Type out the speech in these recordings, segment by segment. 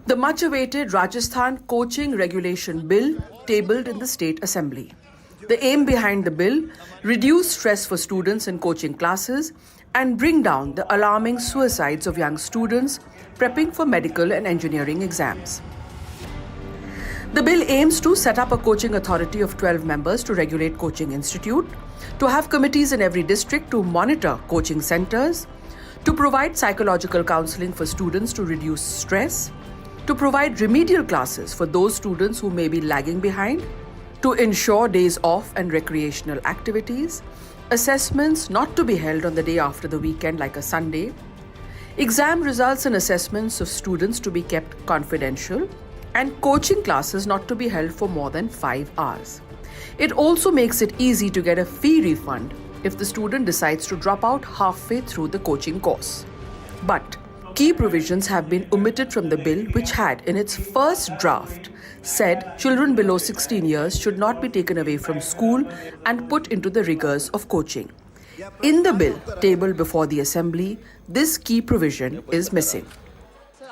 The much-awaited Rajasthan Coaching Regulation Bill tabled in the State Assembly. The aim behind the bill: reduce stress for students in coaching classes and bring down the alarming suicides of young students prepping for medical and engineering exams. The bill aims to set up a coaching authority of 12 members to regulate coaching institute, to have committees in every district to monitor coaching centers, to provide psychological counseling for students to reduce stress, to provide remedial classes for those students who may be lagging behind, to ensure days off and recreational activities, assessments not to be held on the day after the weekend like a Sunday, exam results and assessments of students to be kept confidential, and coaching classes not to be held for more than 5 hours. It also makes it easy to get a fee refund if the student decides to drop out halfway through the coaching course. But key provisions have been omitted from the bill, which had, in its first draft, said children below 16 years should not be taken away from school and put into the rigors of coaching. In the bill tabled before the Assembly, this key provision is missing.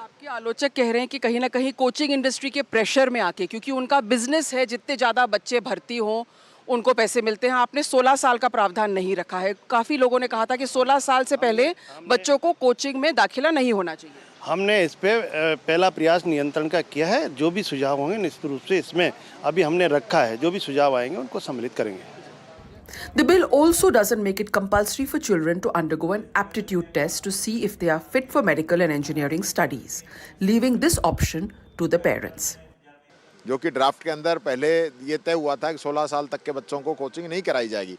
आपके आलोचक कह रहे हैं कि कहीं ना कहीं coaching industry के प्रेशर में आके, क्योंकि उनका बिजनेस है, जितने ज़्यादा बच्चे भर्ती हों उनको पैसे मिलते हैं। आपने 16 साल का प्रावधान नहीं रखा है। काफ़ी लोगों ने कहा था कि 16 साल से पहले बच्चों को कोचिंग में दाखिला नहीं होना चाहिए। हमने इस पे पहला प्रयास नियंत्रण का किया है। जो भी सुझाव होंगे निश्चित रूप से इसमें अभी हमने रखा है। जो भी सुझाव आएंगे उनको सम्मिलित करेंगे। The bill also doesn't make it compulsory for children to undergo an aptitude test to see if they are fit for medical and engineering studies, leaving this option to the parents. जो कि draft के अंदर पहले ये तय हुआ था कि 16 साल तक के बच्चों को कोचिंग नहीं कराई जाएगी,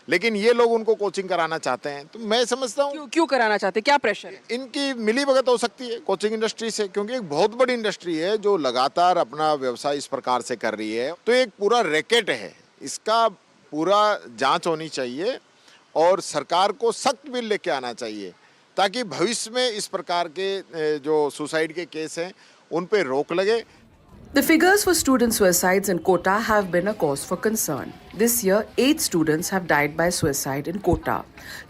लेकिन ये लोग उनको कोचिंग कराना चाहते हैं। तो मैं समझता हूँ क्यों कराना चाहते हैं? क्या प्रेशर है? इनकी मिलीभगत हो सकती है कोचिंग इंडस्ट्री से, क्योंकि एक बहुत बड़ी इंडस्ट्री है जो लगातार अपना व्यवसाय इस प्रकार से कर रही है। तो एक पूरा रैकेट है, इसका पूरा जांच होनी चाहिए और सरकार को सख्त बिल लेके आना चाहिए ताकि भविष्य में इस प्रकार के जो सुसाइड के केस हैं उन पे रोक लगे। The figures for student suicides in Kota have been a cause for concern. This year, 8 students have died by suicide in Kota.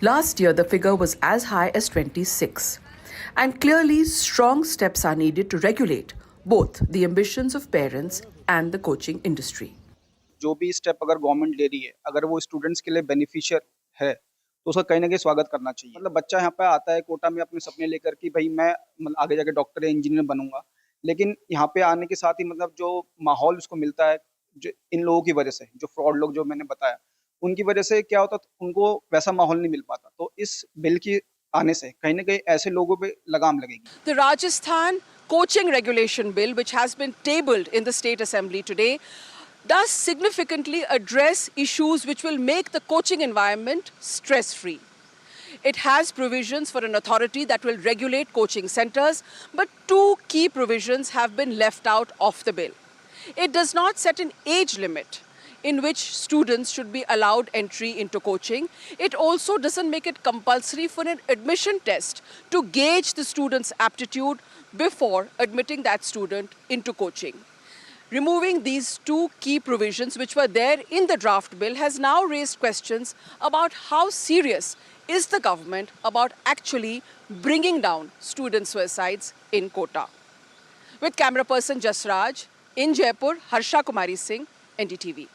Last year, the figure was as high as 26. And clearly, strong steps are needed to regulate both the ambitions of parents and the coaching industry. जो भी step अगर government ले रही है, अगर वो students के लिए बेनिफिशियल है तो उसका कहीं ना कहीं स्वागत करना चाहिए। मतलब बच्चा यहाँ पे आता है कोटा में अपने सपने लेकर कि भाई मैं आगे जाके डॉक्टर या इंजीनियर बनूंगा, लेकिन यहाँ पे आने के साथ ही मतलब जो माहौल उसको मिलता है, जो इन लोगों की वजह से, जो फ्रॉड लोग जो मैंने बताया, उनकी वजह से क्या होता है, उनको वैसा माहौल नहीं मिल पाता। तो इस बिल की आने से कहीं ना कहीं ऐसे लोगों पे लगाम लगेगी। The Rajasthan Coaching Regulation Bill, which has been tabled in the State Assembly today, does significantly address issues which will make the coaching environment stress-free. It has provisions for an authority that will regulate coaching centers, but 2 key provisions have been left out of the bill. It does not set an age limit in which students should be allowed entry into coaching. It also doesn't make it compulsory for an admission test to gauge the student's aptitude before admitting that student into coaching. Removing these 2 key provisions which were there in the draft bill has now raised questions about how serious is the government about actually bringing down student suicides in Kota. With camera person Jasraj, in Jaipur, Harsha Kumari Singh, NDTV.